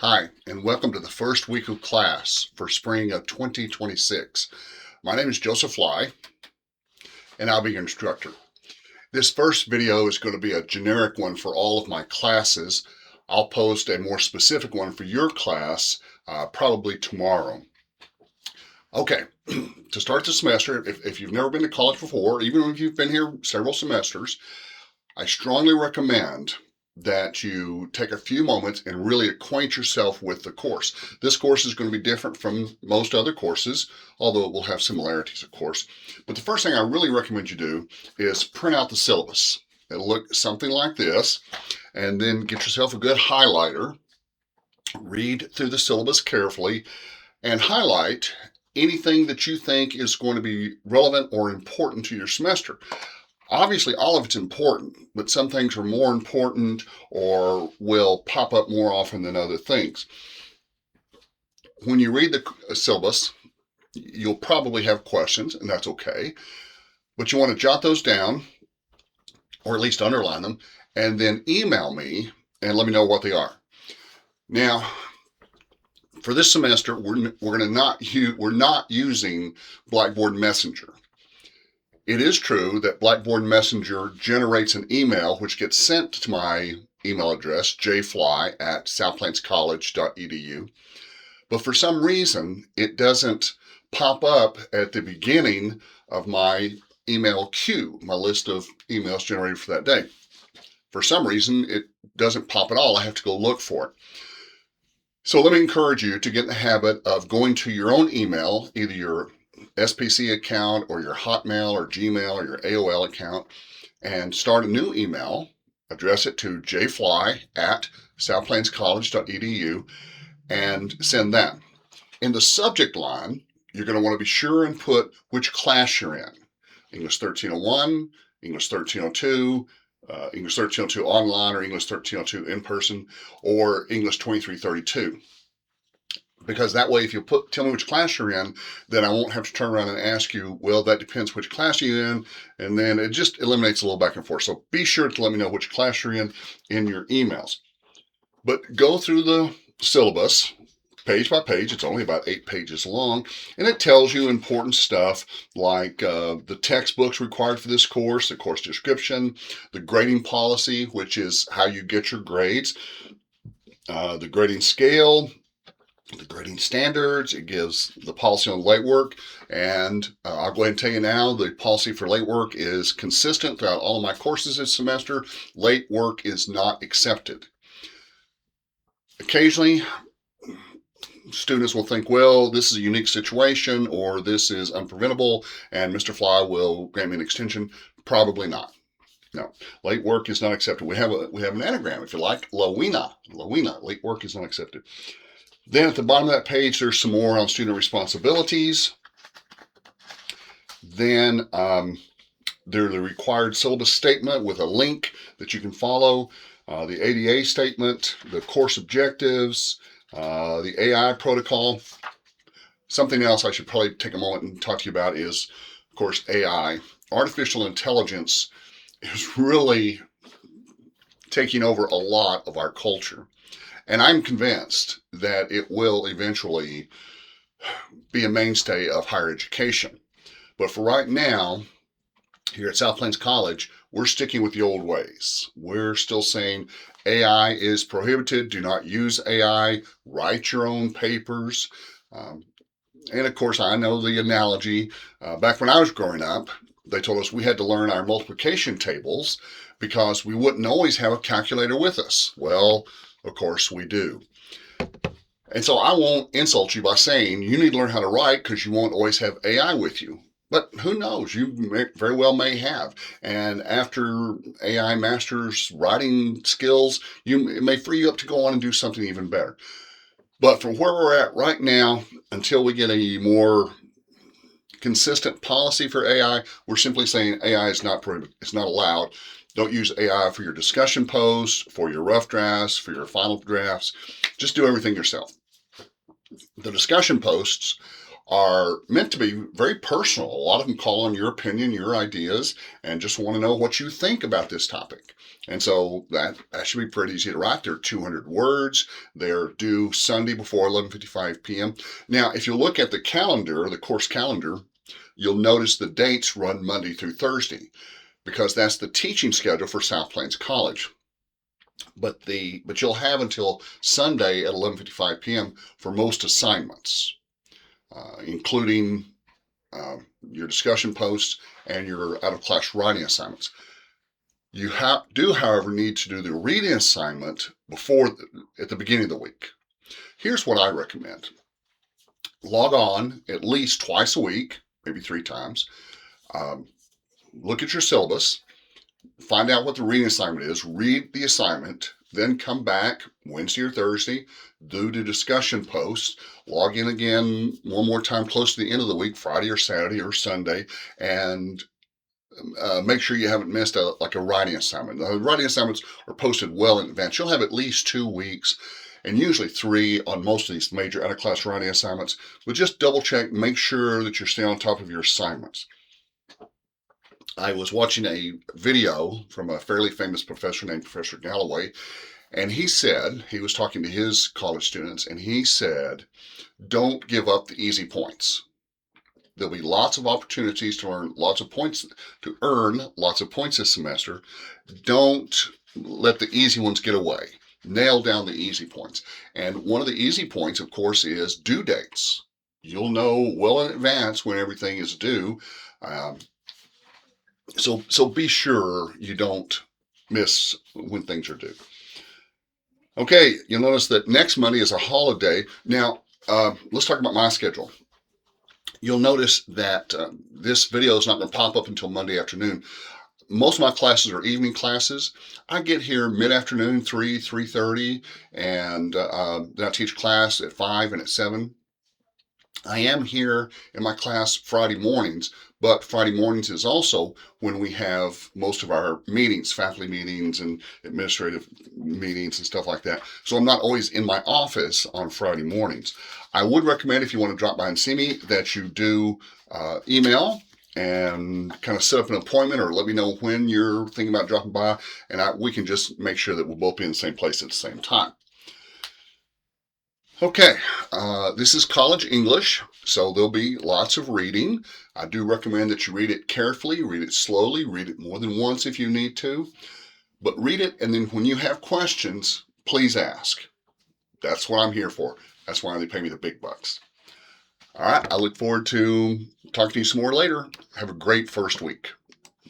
Hi, and welcome to the first week of class for spring of 2026. My name is Joseph Fly, and I'll be your instructor. This first video is going to be a generic one for all of my classes. I'll post a more specific one for your class probably tomorrow. Okay, to start the semester, if you've never been to college before, even if you've been here several semesters, I strongly recommend that you take a few moments and really acquaint yourself with the course. This course is going to be different from most other courses, although it will have similarities, of course. But the first thing I really recommend you do is print out the syllabus. It'll look something like this, and then get yourself a good highlighter. Read through the syllabus carefully and highlight anything that you think is going to be relevant or important to your semester. Obviously, all of it's important, but some things are more important or will pop up more often than other things. When you read the syllabus, you'll probably have questions, and that's okay. But you want to jot those down, or at least underline them, and then email me and let me know what they are. Now, for this semester, we're not using Blackboard Messenger. It is true that Blackboard Messenger generates an email which gets sent to my email address, jfly@southplains.college.edu, but for some reason it doesn't pop up at the beginning of my email queue, my list of emails generated for that day. For some reason, it doesn't pop at all. I have to go look for it. So let me encourage you to get in the habit of going to your own email, either your SPC account or your Hotmail or Gmail or your AOL account, and start a new email. Address it to jfly@southplainscollege.edu and send that. In the subject line, you're going to want to be sure and put which class you're in. English 1301, English 1302, English 1302 online or English 1302 in person, or English 2332. Because that way, if you tell me which class you're in, then I won't have to turn around and ask you, well, that depends which class you're in, and then it just eliminates a little back and forth. So be sure to let me know which class you're in your emails. But go through the syllabus page by page. It's only about 8 pages long, and it tells you important stuff like the textbooks required for this course, the course description, the grading policy, which is how you get your grades, the grading scale, the grading standards. It gives the policy on late work, and I'll go ahead and tell you now, the policy for late work is consistent throughout all of my courses this semester. Late work is not accepted. Occasionally, students will think, well, this is a unique situation, or this is unpreventable, and Mr. Fly will grant me an extension. Probably not. No, late work is not accepted. We have an anagram, if you like, LOWENA. Late work is not accepted. Then at the bottom of that page, there's some more on student responsibilities. Then there's the required syllabus statement with a link that you can follow, the ADA statement, the course objectives, the AI protocol. Something else I should probably take a moment and talk to you about is, of course, AI. Artificial intelligence is really taking over a lot of our culture. And I'm convinced that it will eventually be a mainstay of higher education. But for right now, here at South Plains College, we're sticking with the old ways. We're still saying AI is prohibited. Do not use AI. Write your own papers. And of course, I know the analogy. Back when I was growing up, they told us we had to learn our multiplication tables because we wouldn't always have a calculator with us. Well, of course we do. And so I won't insult you by saying you need to learn how to write because you won't always have AI with you. But who knows? You very well may have. And after AI masters writing skills, it may free you up to go on and do something even better. But from where we're at right now, until we get a more consistent policy for AI, we're simply saying AI is not prohibited. It's not allowed. Don't use AI for your discussion posts, for your rough drafts, for your final drafts. Just do everything yourself. The discussion posts are meant to be very personal. A lot of them call on your opinion, your ideas, and just want to know what you think about this topic. And so that should be pretty easy to write. They're 200 words. They're due Sunday before 11:55 p.m. Now, if you look at the calendar, the course calendar, you'll notice the dates run Monday through Thursday because that's the teaching schedule for South Plains College. But you'll have until Sunday at 11:55 p.m. for most assignments, including your discussion posts and your out-of-class writing assignments. You do, however, need to do the reading assignment at the beginning of the week. Here's what I recommend. Log on at least twice a week, maybe 3 times. Look at your syllabus. Find out what the reading assignment is. Read the assignment. Then come back Wednesday or Thursday, do the discussion post, log in again one more time close to the end of the week, Friday or Saturday or Sunday, and make sure you haven't missed a writing assignment. The writing assignments are posted well in advance. You'll have at least 2 weeks, and usually 3 on most of these major out-of-class writing assignments. But just double check, make sure that you're staying on top of your assignments. I was watching a video from a fairly famous professor named Professor Galloway, and he was talking to his college students, and he said, don't give up the easy points. There'll be lots of opportunities to earn lots of points this semester. Don't let the easy ones get away. Nail down the easy points. And one of the easy points, of course, is due dates. You'll know well in advance when everything is due. So be sure you don't miss when things are due. Okay, you'll notice that next Monday is a holiday. Now, let's talk about my schedule. You'll notice that this video is not going to pop up until Monday afternoon. Most of my classes are evening classes. I get here mid-afternoon, 3:30, and then I teach class at 5 and at 7. I am here in my class Friday mornings, but Friday mornings is also when we have most of our meetings, faculty meetings and administrative meetings and stuff like that. So I'm not always in my office on Friday mornings. I would recommend, if you want to drop by and see me, that you do email and kind of set up an appointment, or let me know when you're thinking about dropping by, and we can just make sure that we'll both be in the same place at the same time. Okay, this is college English, so there'll be lots of reading. I do recommend that you read it carefully, read it slowly, read it more than once if you need to. But read it, and then when you have questions, please ask. That's what I'm here for. That's why they pay me the big bucks. All right, I look forward to talking to you some more later. Have a great first week.